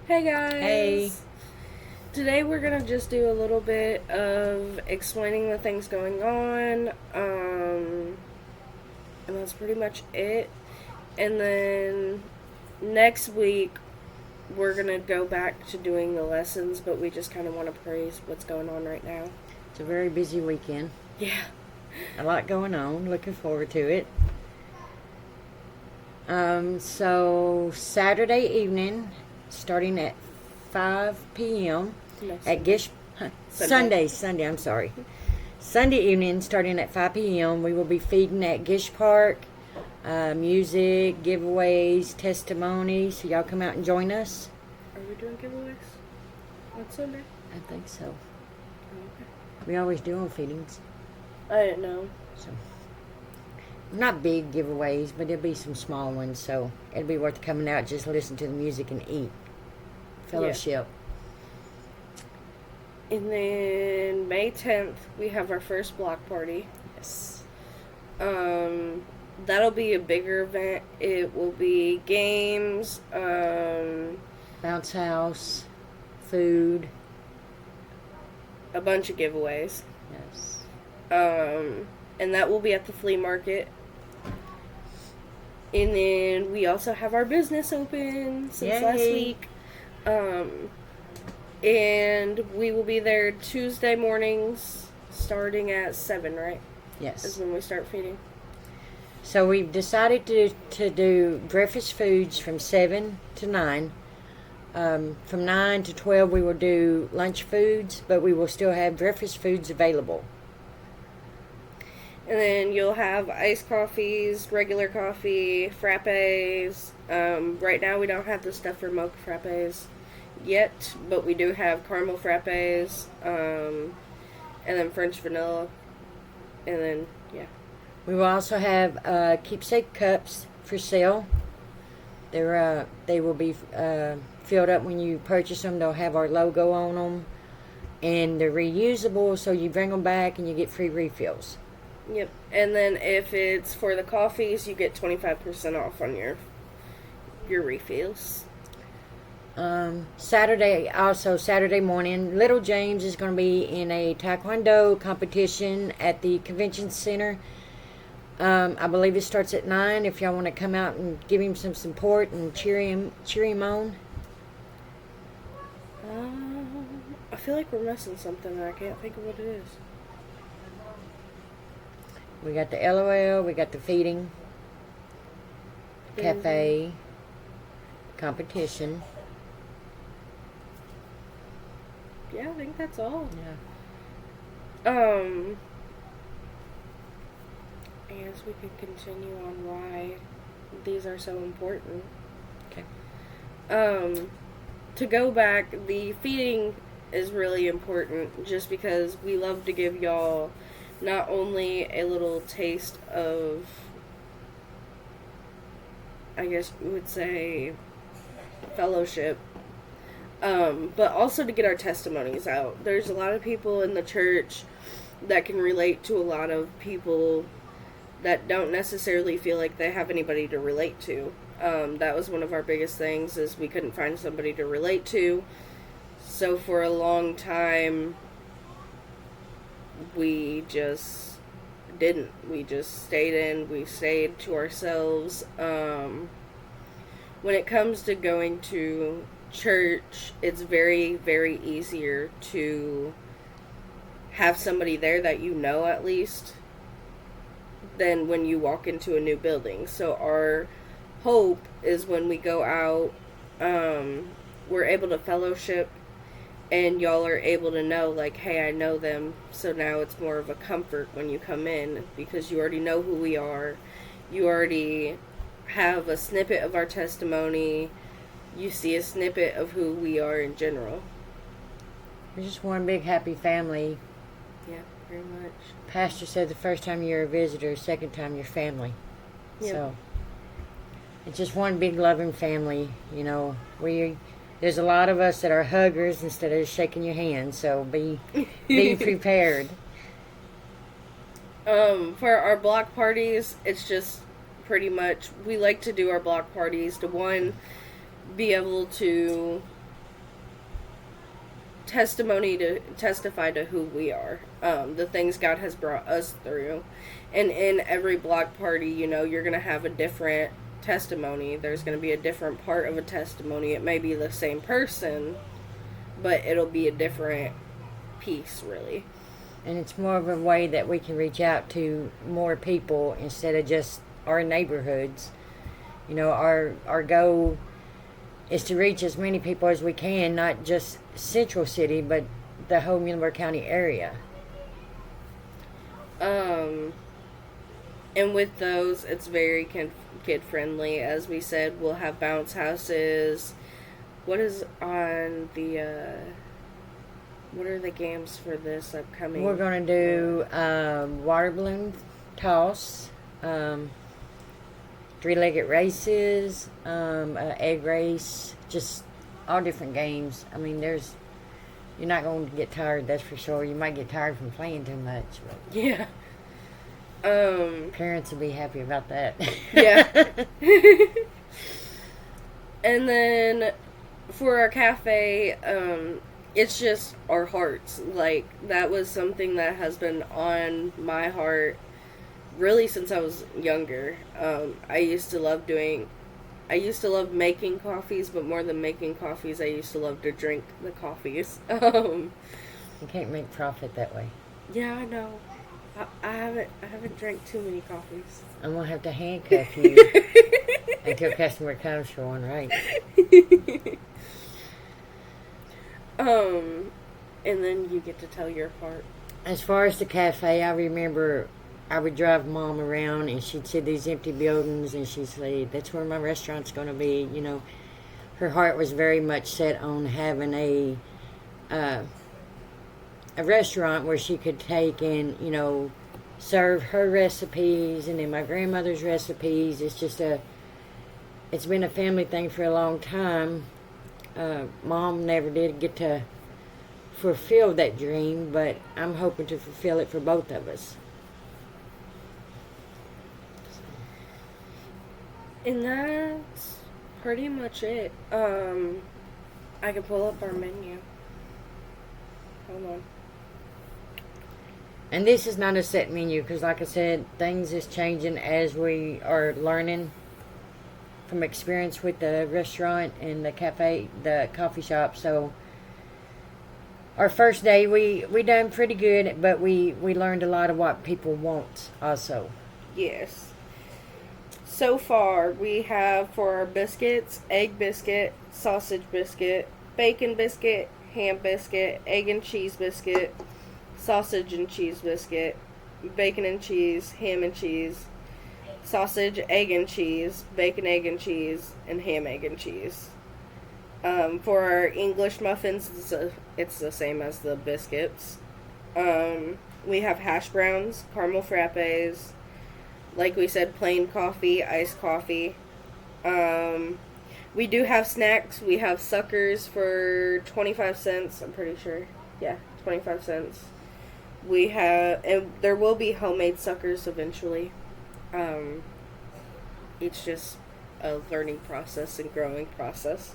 Hey guys! Hey. Today we're gonna just do a little bit of explaining the things going on, and that's pretty much it. And then next week we're gonna go back to doing the lessons, but we just kind of want to praise what's going on right now. It's a very busy weekend. Yeah. A lot going on. Looking forward to it. So Saturday evening, starting at 5 p.m. No, at Sunday. Gish. Sunday. I'm sorry. Sunday evening, starting at 5 p.m. We will be feeding at Gish Park. Music, giveaways, testimonies. So y'all come out and join us. Are we doing giveaways on Sunday? I think so. Okay. We always do on feedings. I didn't know. So not big giveaways, but there'll be some small ones. So it'll be worth coming out, just listen to the music and eat. Fellowship. And then May 10th, we have our first block party. Yes. That'll be a bigger event. It will be games, Bounce house, food. a bunch of giveaways. Yes. And that will be at the flea market. And then we also have our business open since last Yay. week. And we will be there Tuesday mornings starting at 7, right? Is Yes. when we start feeding. So we've decided to do breakfast foods from 7 to 9. From 9 to 12 we will do lunch foods, but we will still have breakfast foods available. And then you'll have iced coffees, regular coffee, frappes. Right now we don't have the stuff for mocha frappes yet, but we do have caramel frappes, and then French vanilla, and then, yeah. We will also have keepsake cups for sale. They will be filled up when you purchase them. They'll have our logo on them, and they're reusable, so you bring them back and you get free refills. Yep. And then if it's for the coffees, you get 25% off on your refills. Saturday morning, Little James is going to be in a Taekwondo competition at the convention center. I believe it starts at 9. If y'all want to come out and give him some support and cheer him on. I feel like we're missing something and I can't think of what it is. We got the LOL, we got the feeding, cafe, competition. Yeah, I think that's all. Yeah. I guess we could continue on why these are so important. Okay. To go back, the feeding is really important just because we love to give y'all not only a little taste of, I guess you would say, fellowship, but also to get our testimonies out. There's a lot of people in the church that can relate to a lot of people that don't necessarily feel like they have anybody to relate to. That was one of our biggest things, is we couldn't find somebody to relate to. So for a long time, we just didn't. We just we stayed to ourselves. When it comes to going to church, it's very, very easier to have somebody there that you know at least than when you walk into a new building. So our hope is when we go out, we're able to fellowship and y'all are able to know, like, hey, I know them. So now it's more of a comfort when you come in because you already know who we are. You already have a snippet of our testimony. You see a snippet of who we are in general. We're just one big happy family. Yeah, very much. Pastor said the first time you're a visitor, second time you're family. Yep. So it's just one big loving family. You know, there's a lot of us that are huggers instead of shaking your hand. So be prepared. For our block parties, it's just pretty much, we like to do our block parties to, one, be able to testimony to testify to who we are, the things God has brought us through. And in every block party, you're going to have a different testimony. There's going to be a different part of a testimony. It may be the same person, but it'll be a different piece, really. And it's more of a way that we can reach out to more people instead of just our neighborhoods. Our goal is to reach as many people as we can, not just Central City, but the whole Muhlenberg County area. And with those, it's very kid friendly. As we said, we'll have bounce houses. What is on the what are the games for this upcoming? We're going to do water balloon toss, three-legged races, egg race, just all different games. I mean, you're not going to get tired, that's for sure. You might get tired from playing too much. But yeah. Parents will be happy about that. Yeah. And then for our cafe, it's just our hearts. Like, that was something that has been on my heart really since I was younger. I used to love making coffees, but more than making coffees, I used to love to drink the coffees. You can't make profit that way. Yeah, I know. I haven't drank too many coffees. I'm gonna have to handcuff you until a customer comes for one, right? And then you get to tell your part. As far as the cafe, I remember I would drive Mom around and she'd see these empty buildings and she'd say, "That's where my restaurant's gonna be." Her heart was very much set on having a restaurant where she could take and serve her recipes and then my grandmother's recipes. It's been a family thing for a long time. Mom never did get to fulfill that dream, but I'm hoping to fulfill it for both of us. And that's pretty much it. I can pull up our menu. Hold on. And this is not a set menu because, like I said, things is changing as we are learning from experience with the restaurant and the cafe, the coffee shop. So our first day, we done pretty good, but we learned a lot of what people want also. Yes. So far, we have for our biscuits, egg biscuit, sausage biscuit, bacon biscuit, ham biscuit, egg and cheese biscuit, sausage and cheese biscuit, bacon and cheese, ham and cheese, sausage, egg and cheese, bacon, egg and cheese, and ham, egg and cheese. For our English muffins, it's the same as the biscuits. We have hash browns, caramel frappes, like we said, plain coffee, iced coffee. We do have snacks. We have suckers for 25 cents, I'm pretty sure. Yeah, 25 cents. We have, and there will be homemade suckers eventually. It's just a learning process and growing process.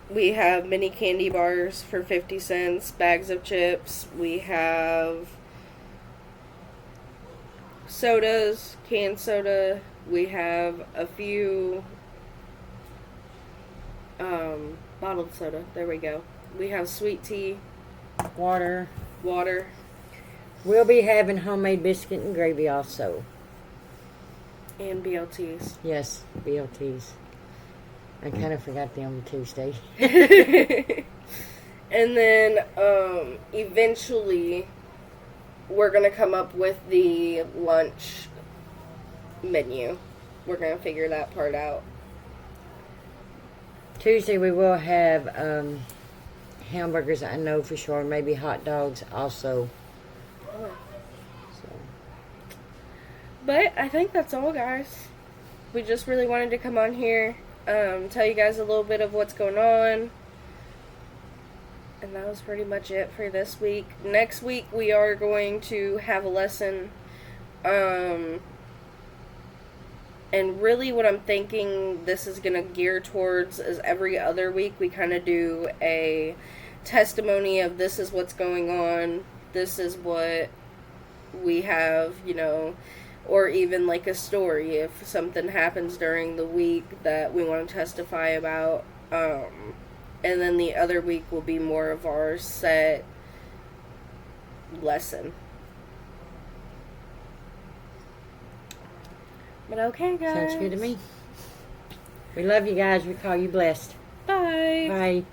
We have mini candy bars for 50 cents, bags of chips. We have sodas, canned soda. We have a few bottled soda. There we go. We have sweet tea, Water. We'll be having homemade biscuit and gravy also. And BLTs. Yes, BLTs. I kind of forgot them on Tuesday. And then eventually we're going to come up with the lunch menu. We're going to figure that part out. Tuesday we will have hamburgers, I know for sure. Maybe hot dogs also. So. But I think that's all, guys. We just really wanted to come on here, tell you guys a little bit of what's going on. And that was pretty much it for this week. Next week we are going to have a lesson. And really what I'm thinking this is going to gear towards is every other week we kind of do a testimony of this is what's going on, this is what we have, or even like a story if something happens during the week that we want to testify about. And then the other week will be more of our set lesson. But okay, guys. Sounds good to me. We love you guys. We call you blessed. Bye. Bye.